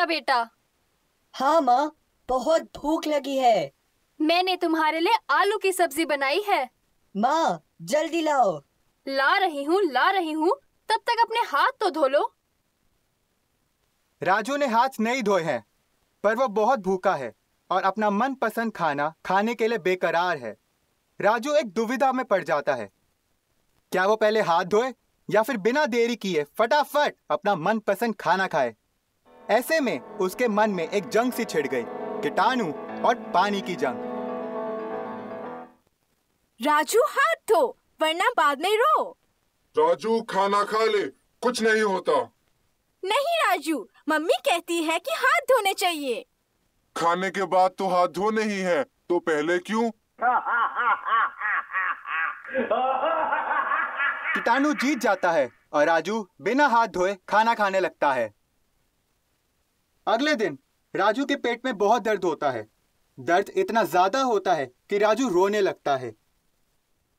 गया बेटा। हाँ माँ, बहुत भूख लगी है। मैंने तुम्हारे लिए आलू की सब्जी बनाई है। माँ जल्दी लाओ। ला रही हूँ। तब तक अपने हाथ तो धो लो। राजू ने हाथ नहीं धोए हैं, पर वो बहुत भूखा है और अपना मनपसंद खाना खाने के लिए बेकरार है। राजू एक दुविधा में पड़ जाता है। क्या वो पहले हाथ धोए या फिर बिना देरी किए फटाफट अपना मनपसंद खाना खाए। ऐसे में उसके मन में एक जंग सी छिड़ गई, कीटाणु और पानी की जंग। राजू हाथ धो, वरना बाद में रो। राजू खाना खा ले, कुछ नहीं होता। नहीं राजू, मम्मी कहती है कि हाथ धोने चाहिए। खाने के बाद तो हाथ धोने ही है, तो पहले क्यों? कीटाणु जीत जाता है और राजू बिना हाथ धोए खाना खाने लगता है। अगले दिन राजू के पेट में बहुत दर्द होता है। दर्द इतना ज्यादा होता है कि राजू रोने लगता है।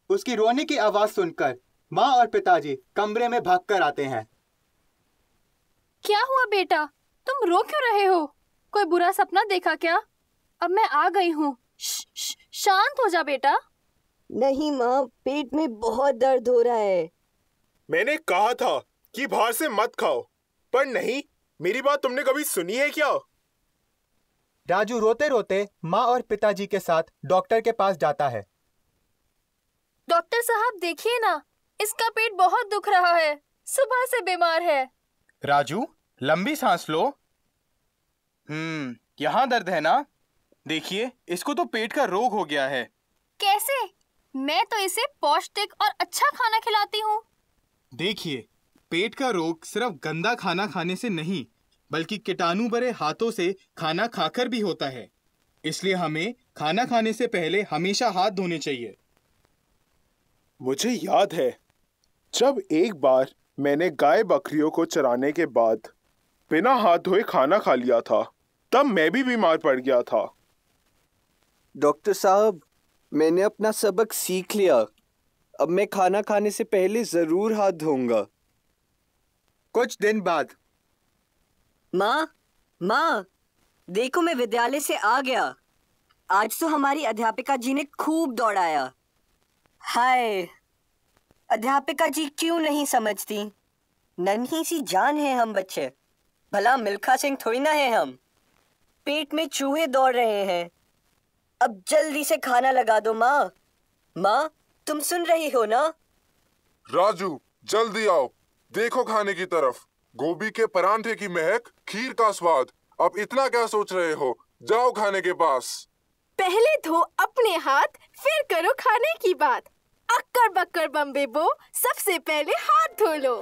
उसकी रोने की आवाज सुनकर माँ और पिताजी कमरे में भागकर आते हैं। क्या हुआ बेटा, तुम रो क्यों रहे हो? कोई बुरा सपना देखा क्या? अब मैं आ गई हूँ। शांत हो जा बेटा। नहीं माँ, पेट में बहुत दर्द हो रहा है। मैंने कहा था कि बाहर से मत खाओ, पर नहीं, मेरी बात तुमने कभी सुनी है क्या? राजू रोते रोते माँ और पिताजी के साथ डॉक्टर के पास जाता है। डॉक्टर साहब देखिए ना, इसका पेट बहुत दुख रहा है, सुबह से बीमार है। राजू लंबी सांस लो। यहाँ दर्द है ना? देखिए, इसको तो पेट का रोग हो गया है। कैसे? मैं तो इसे पौष्टिक और अच्छा खाना खिलाती हूँ। देखिए, पेट का रोग सिर्फ गंदा खाना खाने से नहीं, बल्कि कीटाणु भरे हाथों से खाना खाकर भी होता है। इसलिए हमें खाना खाने से पहले हमेशा हाथ धोने चाहिए। मुझे याद है, जब एक बार मैंने गाय बकरियों को चराने के बाद बिना हाथ धोए खाना खा लिया था, तब मैं भी बीमार पड़ गया था। डॉक्टर साहब, मैंने अपना सबक सीख लिया। अब मैं खाना खाने से पहले जरूर हाथ धोऊंगा। कुछ दिन बाद। माँ, देखो मैं विद्यालय से आ गया। आज तो हमारी अध्यापिका जी ने खूब दौड़ाया। हाय, अध्यापिका जी क्यों नहीं समझती? नन्ही सी जान है हम बच्चे, भला मिल्खा सिंह थोड़ी ना है हम। पेट में चूहे दौड़ रहे हैं। अब जल्दी से खाना लगा दो माँ। माँ, तुम सुन रही हो ना? राजू जल्दी आओ, देखो खाने की तरफ। गोभी के परांठे की महक, खीर का स्वाद। अब इतना क्या सोच रहे हो? जाओ खाने के पास। पहले धो अपने हाथ, फिर करो खाने की बात। अक्कर बक्कर बम्बे बो, सबसे पहले हाथ धो लो।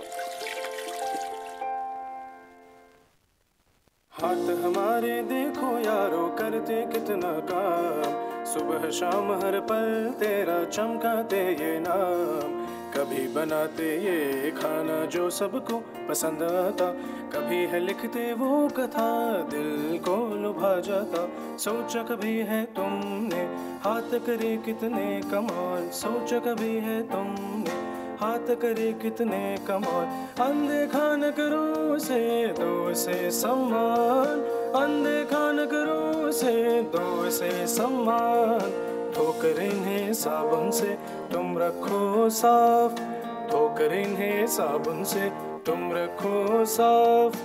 हाथ हमारे देखो यारो करते कितना काम, सुबह शाम हर पल तेरा चमकाते ये नाम। कभी बनाते ये खाना जो सबको पसंद आता, कभी है लिखते वो कथा दिल को लुभा जाता। सोचा कभी है तुमने हाथ करे कितने कमाल, सोचा कभी है तुमने हाथ करे कितने कमाल। अनदेखा न करो उसे, दो उसे सम्मान। अनदेखा न करो उसे, दो उसे सम्मान। धोकर इन्हें साबुन से तुम रखो साफ, धोकर इन्हें साबुन से तुम रखो साफ,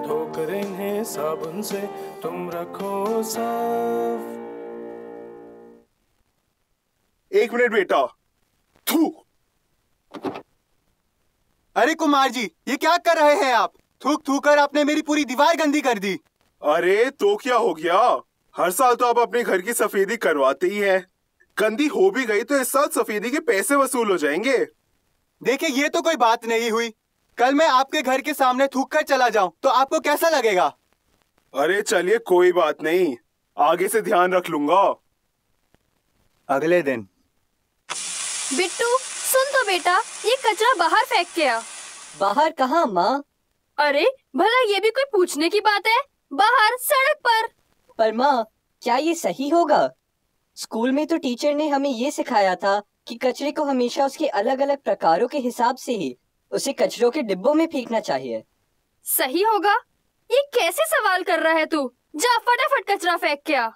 धोकर इन्हें साबुन से तुम रखो साफ। 1 मिनट बेटा। थू। अरे कुमार जी, ये क्या कर रहे हैं आप? थूक थूक कर आपने मेरी पूरी दीवार गंदी कर दी। अरे तो क्या हो गया? हर साल तो आप अपने घर की सफेदी करवाते ही हैं। गंदी हो भी गई तो इस साल सफेदी के पैसे वसूल हो जाएंगे। देखिए, ये तो कोई बात नहीं हुई। कल मैं आपके घर के सामने थूक कर चला जाऊं तो आपको कैसा लगेगा? अरे चलिए, कोई बात नहीं, आगे से ध्यान रख लूंगा। अगले दिन। बिट्टू सुन तो बेटा, ये कचरा बाहर फेंक के आ। बाहर कहाँ माँ? अरे भला ये भी कोई पूछने की बात है? बाहर सड़क पर। पर माँ, क्या ये सही होगा? स्कूल में तो टीचर ने हमें ये सिखाया था कि कचरे को हमेशा उसके अलग अलग प्रकारों के हिसाब से ही उसे कचरों के डिब्बों में फेंकना चाहिए। सही होगा, ये कैसे सवाल कर रहा है तू? जा फटाफट कचरा फेंक के आ।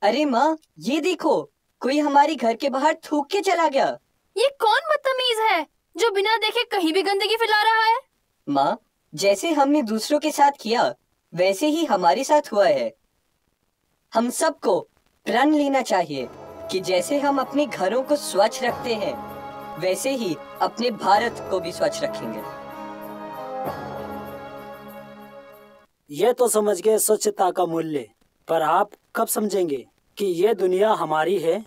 अरे माँ, ये देखो, कोई हमारे घर के बाहर थूक के चला गया। ये कौन बदतमीज है जो बिना देखे कहीं भी गंदगी फैला रहा है? माँ, जैसे हमने दूसरों के साथ किया वैसे ही हमारे साथ हुआ है। हम सबको प्रण लेना चाहिए कि जैसे हम अपने घरों को स्वच्छ रखते हैं वैसे ही अपने भारत को भी स्वच्छ रखेंगे। ये तो समझ गए स्वच्छता का मूल्य, पर आप कब समझेंगे कि ये दुनिया हमारी है?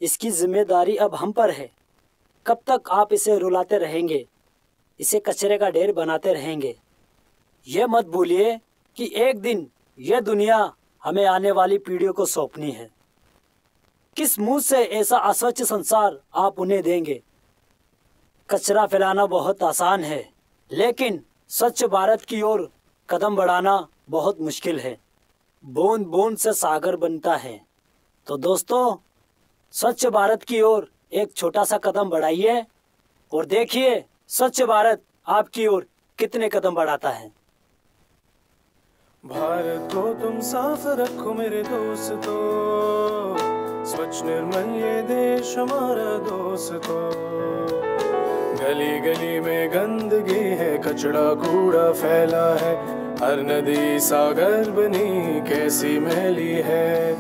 इसकी जिम्मेदारी अब हम पर है। कब तक आप इसे रुलाते रहेंगे, इसे कचरे का ढेर बनाते रहेंगे? ये मत भूलिए कि एक दिन यह दुनिया हमें आने वाली पीढ़ियों को सौंपनी है। किस मुंह से ऐसा अस्वच्छ संसार आप उन्हें देंगे? कचरा फैलाना बहुत आसान है, लेकिन स्वच्छ भारत की ओर कदम बढ़ाना बहुत मुश्किल है। बूंद बूंद से सागर बनता है। तो दोस्तों, स्वच्छ भारत की ओर एक छोटा सा कदम बढ़ाइए और देखिए स्वच्छ भारत आपकी ओर कितने कदम बढ़ाता है। भारत को तुम साफ रखो मेरे दोस्तों, स्वच्छ निर्मल ये देश हमारा दोस्तों। गली गली में गंदगी है, कचरा कूड़ा फैला है, हर नदी सागर बनी कैसी मैली है।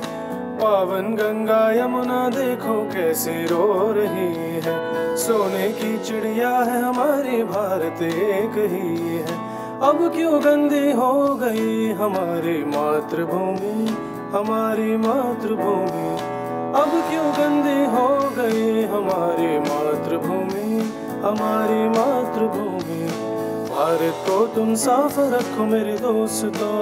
पावन गंगा यमुना देखो कैसी रो रही है, सोने की चिड़िया है हमारी भारत एक ही है। अब क्यों गंदी हो गई हमारी मातृभूमि, हमारी मातृभूमि। अब क्यों गंदी हो गई हमारी मातृभूमि, हमारी मातृभूमि। भारत को तुम साफ रखो मेरे दोस्तों,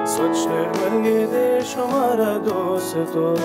स्वच्छ निर्मल ये देश हमारा दोस्तों।